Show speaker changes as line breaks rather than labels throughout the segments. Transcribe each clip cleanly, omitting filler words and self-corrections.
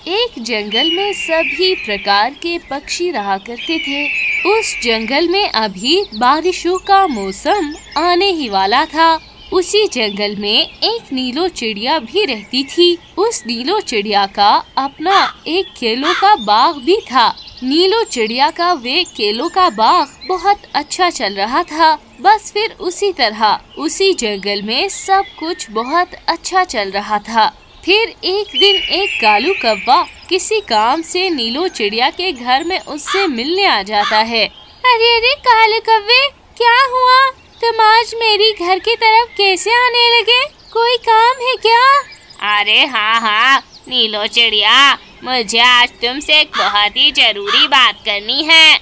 एक जंगल में सभी प्रकार के पक्षी रहा करते थे। उस जंगल में अभी बारिशों का मौसम आने ही वाला था। उसी जंगल में एक नीलो चिड़िया भी रहती थी। उस नीलो चिड़िया का अपना एक केलों का बाग भी था। नीलो चिड़िया का वे केलों का बाग बहुत अच्छा चल रहा था। बस फिर उसी तरह उसी जंगल में सब कुछ बहुत अच्छा चल रहा था। फिर एक दिन एक कालू कौवा किसी काम से नीलो चिड़िया के घर में उससे मिलने आ जाता है।
अरे अरे कालू कौवे, क्या हुआ? तुम आज मेरी घर की तरफ कैसे आने लगे? कोई काम है क्या?
अरे हाँ नीलो चिड़िया, मुझे आज तुमसे एक बहुत ही जरूरी बात करनी है।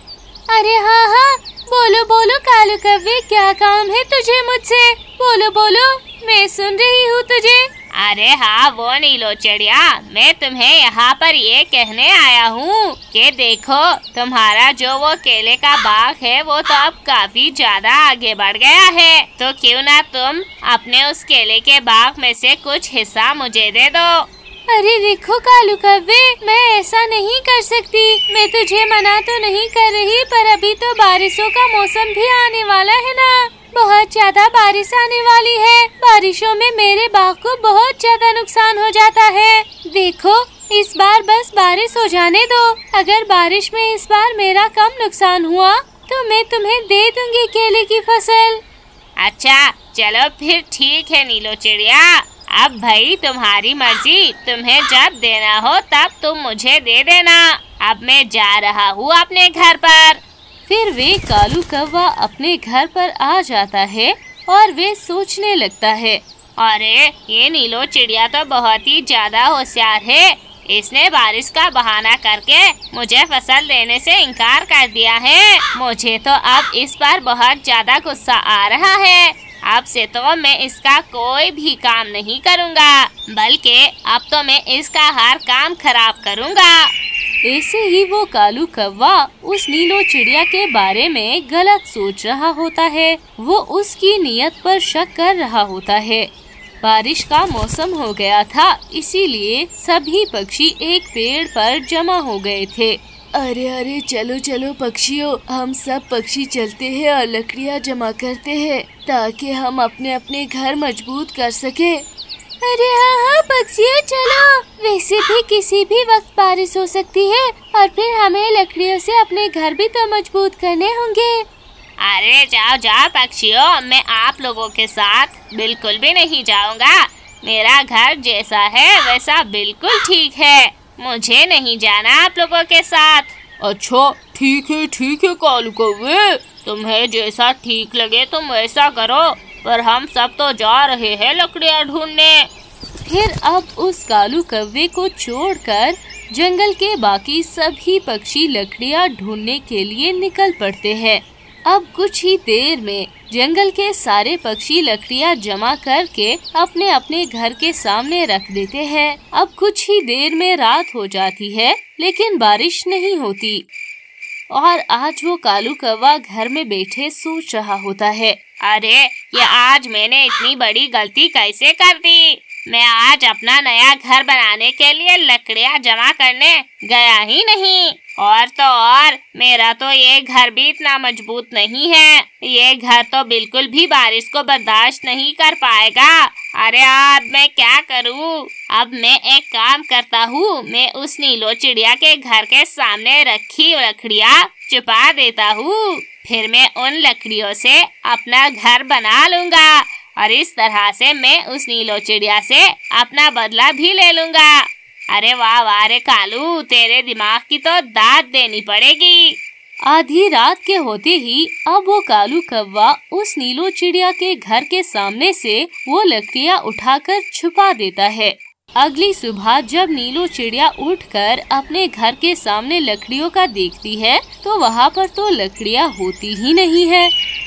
अरे हाँ, बोलो बोलो कालू कौवे, क्या काम है तुझे मुझसे? बोलो बोलो, मैं सुन रही हूँ तुझे।
अरे हाँ वो नीलो चिड़िया, मैं तुम्हें यहाँ पर ये कहने आया हूँ कि देखो, तुम्हारा जो वो केले का बाग है वो तो अब काफी ज्यादा आगे बढ़ गया है। तो क्यों ना तुम अपने उस केले के बाग में से कुछ हिस्सा मुझे दे दो।
अरे देखो कालू कौवे, मैं ऐसा नहीं कर सकती। मैं तुझे मना तो नहीं कर रही, पर अभी तो बारिशों का मौसम भी आने वाला है ना। बहुत ज्यादा बारिश आने वाली है। बारिशों में मेरे बाग को बहुत ज्यादा नुकसान हो जाता है। देखो, इस बार बस बारिश हो जाने दो। अगर बारिश में इस बार मेरा कम नुकसान हुआ तो मैं तुम्हें दे दूंगी केले की फसल।
अच्छा चलो फिर ठीक है नीलो चिड़िया, अब भाई तुम्हारी मर्जी, तुम्हें जब देना हो तब तुम मुझे दे देना। अब मैं जा रहा हूँ अपने घर पर।
फिर वे कालू कौवा अपने घर पर आ जाता है और वे सोचने लगता है,
अरे ये नीलो चिड़िया तो बहुत ही ज्यादा होशियार है। इसने बारिश का बहाना करके मुझे फसल देने से इनकार कर दिया है। मुझे तो अब इस पर बहुत ज्यादा गुस्सा आ रहा है। अब से तो मैं इसका कोई भी काम नहीं करूँगा, बल्कि अब तो मैं इसका हर काम खराब करूँगा।
ऐसे ही वो कालू कौवा उस नीलो चिड़िया के बारे में गलत सोच रहा होता है। वो उसकी नीयत पर शक कर रहा होता है। बारिश का मौसम हो गया था, इसीलिए सभी पक्षी एक पेड़ पर जमा हो गए थे।
अरे अरे चलो चलो पक्षियों, हम सब पक्षी चलते हैं और लकड़ियाँ जमा करते हैं ताकि हम अपने अपने घर मजबूत कर सके।
अरे हाँ पक्षियों चलो। वैसे भी किसी भी वक्त बारिश हो सकती है और फिर हमें लकड़ियों से अपने घर भी तो मजबूत करने होंगे।
अरे जाओ जाओ पक्षियों, मैं आप लोगों के साथ बिल्कुल भी नहीं जाऊंगा। मेरा घर जैसा है वैसा बिल्कुल ठीक है। मुझे नहीं जाना आप लोगों के साथ।
अच्छा ठीक है कालू कौवे, तुम्हें जैसा ठीक लगे तुम वैसा करो, पर हम सब तो जा रहे हैं लकड़ियाँ ढूंढने।
फिर अब उस कालू कौवे को छोड़कर जंगल के बाकी सभी पक्षी लकड़ियाँ ढूंढने के लिए निकल पड़ते हैं। अब कुछ ही देर में जंगल के सारे पक्षी लकड़ियाँ जमा करके अपने अपने घर के सामने रख देते हैं। अब कुछ ही देर में रात हो जाती है, लेकिन बारिश नहीं होती और आज वो कालू कौवा घर में बैठे सोच रहा होता है,
अरे ये आज मैंने इतनी बड़ी गलती कैसे कर दी। मैं आज अपना नया घर बनाने के लिए लकड़ियाँ जमा करने गया ही नहीं। और तो और मेरा तो ये घर भी इतना मजबूत नहीं है। ये घर तो बिल्कुल भी बारिश को बर्दाश्त नहीं कर पाएगा। अरे अब मैं क्या करूँ? अब मैं एक काम करता हूँ, मैं उस नीलो चिड़िया के घर के सामने रखी लकड़ियाँ छुपा देता हूँ। फिर मैं उन लकड़ियों से अपना घर बना लूँगा और इस तरह से मैं उस नीलो चिड़िया से अपना बदला भी ले लूँगा। अरे वाह वाह रे कालू, तेरे दिमाग की तो दाद देनी पड़ेगी।
आधी रात के होते ही अब वो कालू कौवा उस नीलो चिड़िया के घर के सामने से वो लकड़ियाँ उठाकर छुपा देता है। अगली सुबह जब नीलो चिड़िया उठकर अपने घर के सामने लकड़ियों का देखती है तो वहाँ पर तो लकड़ियाँ होती ही नहीं है।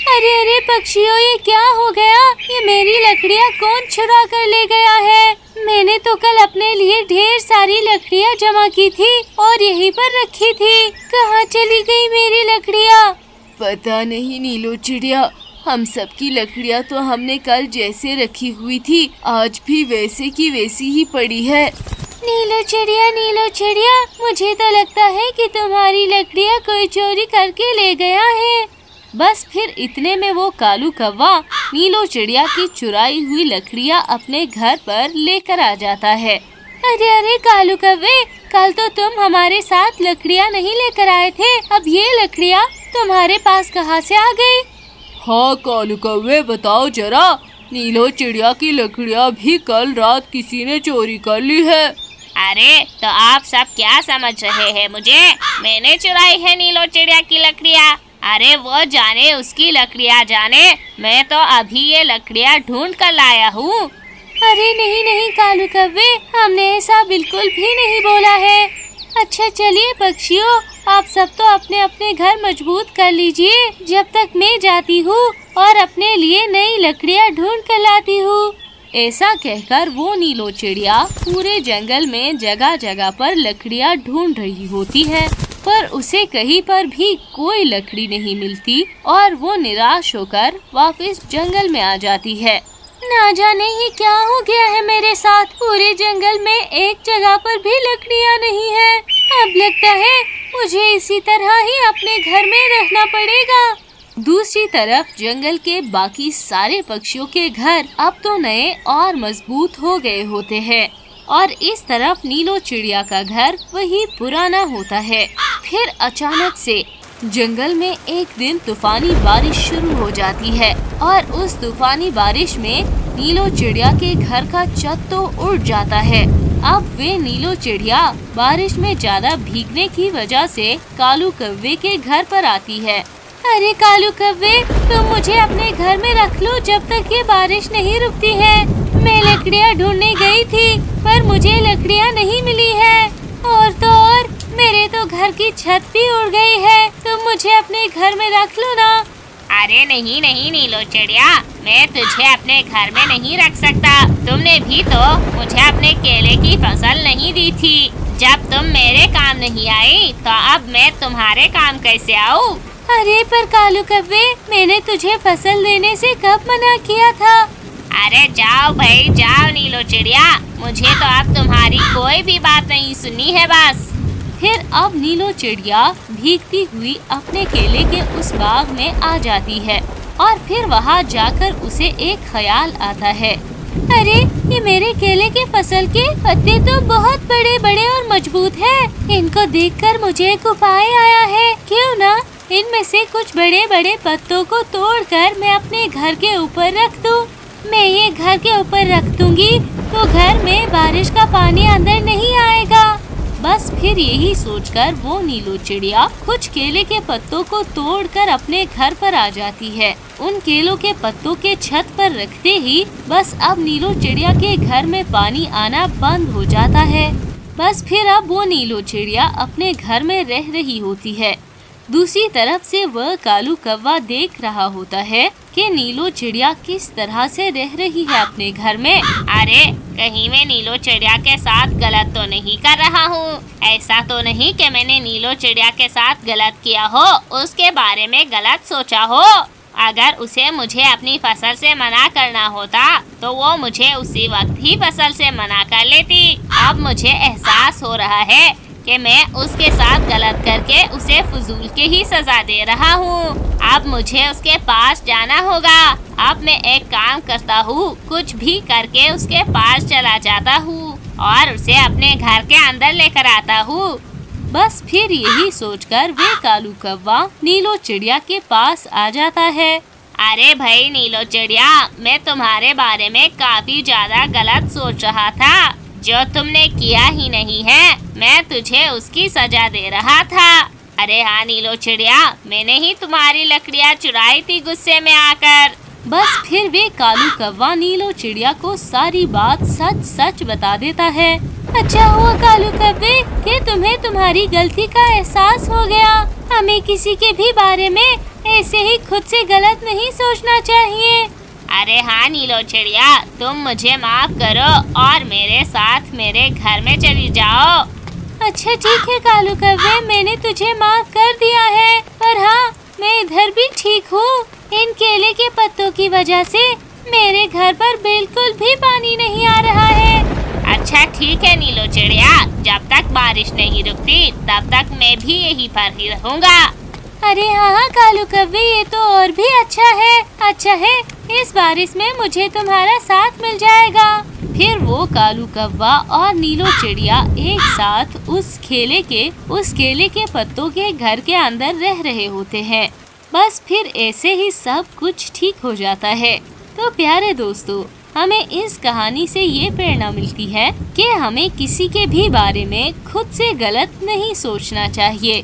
अरे अरे पक्षियों, ये क्या हो गया? ये मेरी लकड़ियाँ कौन चुरा कर ले गया है? मैंने तो कल अपने लिए ढेर सारी लकड़ियाँ जमा की थी और यहीं पर रखी थी। कहाँ चली गई मेरी लकड़ियाँ?
पता नहीं नीलो चिड़िया, हम सब की लकड़ियाँ तो हमने कल जैसे रखी हुई थी आज भी वैसे की वैसी ही पड़ी है।
नीलो चिड़िया, मुझे तो लगता है कि तुम्हारी लकड़ियाँ कोई चोरी करके ले गया है।
बस फिर इतने में वो कालू कौवा नीलो चिड़िया की चुराई हुई लकड़ियाँ अपने घर पर लेकर आ जाता है।
अरे कालू कौवे, कल तो तुम हमारे साथ लकड़ियाँ नहीं लेकर आए थे, अब ये लकड़ियाँ तुम्हारे पास कहाँ से आ गई?
हाँ कालू कौवे, बताओ जरा, नीलो चिड़िया की लकड़ियाँ भी कल रात किसी ने चोरी कर ली है।
अरे तो आप सब क्या समझ रहे हैं मुझे? मैंने चुराई है नीलो चिड़िया की लकड़ियाँ? अरे वो जाने उसकी लकड़ियाँ जाने, मैं तो अभी ये लकड़ियाँ ढूंढ कर लाया हूँ।
अरे नहीं कालू कौवे, हमने ऐसा बिल्कुल भी नहीं बोला है। अच्छा चलिए पक्षियों, आप सब तो अपने अपने घर मजबूत कर लीजिए, जब तक मैं जाती हूँ और अपने लिए नई लकड़ियाँ ढूंढ कर लाती हूँ।
ऐसा कहकर वो नीलो चिड़िया पूरे जंगल में जगह जगह पर लकड़ियाँ ढूंढ रही होती है, पर उसे कहीं पर भी कोई लकड़ी नहीं मिलती और वो निराश होकर वापस जंगल में आ जाती है।
ना जाने ही क्या हो गया है मेरे साथ, पूरे जंगल में एक जगह पर भी लकड़ियाँ नहीं है। अब लगता है मुझे इसी तरह ही अपने घर में रहना पड़ेगा।
दूसरी तरफ जंगल के बाकी सारे पक्षियों के घर अब तो नए और मजबूत हो गए होते हैं और इस तरफ नीलो चिड़िया का घर वही पुराना होता है। फिर अचानक से जंगल में एक दिन तूफानी बारिश शुरू हो जाती है और उस तूफानी बारिश में नीलो चिड़िया के घर का छत तो उड़ जाता है। अब वे नीलो चिड़िया बारिश में ज्यादा भीगने की वजह से कालू कौवे के घर पर आती है।
अरे कालू कौवे, तुम मुझे अपने घर में रख लो जब तक ये बारिश नहीं रुकती है। मैं लकड़ियाँ ढूंढने गई थी पर मुझे लकड़ियाँ नहीं मिली है और तो और मेरे तो घर की छत भी उड़ गई है। तुम मुझे अपने घर में रख लो ना।
अरे नहीं नीलो चिड़िया, मैं तुझे अपने घर में नहीं रख सकता। तुमने भी तो मुझे अपने केले की फसल नहीं दी थी। जब तुम मेरे काम नहीं आई तो अब मैं तुम्हारे काम कैसे आऊँ?
अरे पर कालू कौवे, मैंने तुझे फसल देने से कब मना किया था?
अरे जाओ भाई जाओ नीलो चिड़िया, मुझे तो अब तुम्हारी कोई भी बात नहीं सुननी है बस।
फिर अब नीलो चिड़िया भीगती हुई अपने केले के उस बाग में आ जाती है और फिर वहाँ जाकर उसे एक ख्याल आता है।
अरे ये मेरे केले के फसल के पत्ते तो बहुत बड़े बड़े और मजबूत हैं। इनको देखकर मुझे एक उपाय आया है। क्यों ना इनमें से कुछ बड़े बड़े पत्तों को तोड़कर मैं अपने घर के ऊपर रख दूं। मैं ये घर के ऊपर रख दूंगी तो घर में बारिश का पानी अंदर नहीं आएगा।
बस फिर यही सोचकर वो नीलो चिड़िया कुछ केले के पत्तों को तोड़कर अपने घर पर आ जाती है। उन केलों के पत्तों के छत पर रखते ही बस अब नीलो चिड़िया के घर में पानी आना बंद हो जाता है। बस फिर अब वो नीलो चिड़िया अपने घर में रह रही होती है। दूसरी तरफ से वह कालू कौवा देख रहा होता है कि नीलो चिड़िया किस तरह से रह रही है अपने घर में।
अरे कहीं मैं नीलो चिड़िया के साथ गलत तो नहीं कर रहा हूँ? ऐसा तो नहीं कि मैंने नीलो चिड़िया के साथ गलत किया हो, उसके बारे में गलत सोचा हो। अगर उसे मुझे अपनी फसल से मना करना होता तो वो मुझे उसी वक्त ही फसल से मना कर लेती। अब मुझे एहसास हो रहा है कि मैं उसके साथ गलत करके उसे फजूल के ही सजा दे रहा हूँ। अब मुझे उसके पास जाना होगा। अब मैं एक काम करता हूँ, कुछ भी करके उसके पास चला जाता हूँ और उसे अपने घर के अंदर लेकर आता हूँ।
बस फिर यही सोचकर वे कालू कौवा नीलो चिड़िया के पास आ जाता है।
अरे भाई नीलो चिड़िया, मैं तुम्हारे बारे में काफी ज्यादा गलत सोच रहा था। जो तुमने किया ही नहीं है, मैं तुझे उसकी सजा दे रहा था। अरे हाँ नीलो चिड़िया, मैंने ही तुम्हारी लकड़ियाँ चुराई थी गुस्से में आकर।
बस फिर वे कालू कौवा नीलो चिड़िया को सारी बात सच सच बता देता है।
अच्छा हुआ कालू कौवे कि तुम्हें तुम्हारी गलती का एहसास हो गया। हमें किसी के भी बारे में ऐसे ही खुद से गलत नहीं सोचना चाहिए।
अरे हाँ नीलो चिड़िया, तुम मुझे माफ करो और मेरे साथ मेरे घर में चली जाओ।
अच्छा ठीक है कालू कौवे, मैंने तुझे माफ कर दिया है, पर हाँ मैं इधर भी ठीक हूँ। इन केले के पत्तों की वजह से मेरे घर पर बिल्कुल भी पानी नहीं आ रहा है।
अच्छा ठीक है नीलो चिड़िया, जब तक बारिश नहीं रुकती तब तक मैं भी यहीं पर ही रहूँगा।
अरे हाँ कालू कौवे, ये तो और भी अच्छा है इस बारिश में मुझे तुम्हारा साथ मिल जाएगा।
फिर वो कालू कौवा और नीलो चिड़िया एक साथ उस केले के पत्तों के घर के अंदर रह रहे होते हैं। बस फिर ऐसे ही सब कुछ ठीक हो जाता है। तो प्यारे दोस्तों, हमें इस कहानी से ये प्रेरणा मिलती है कि हमें किसी के भी बारे में खुद से गलत नहीं सोचना चाहिए।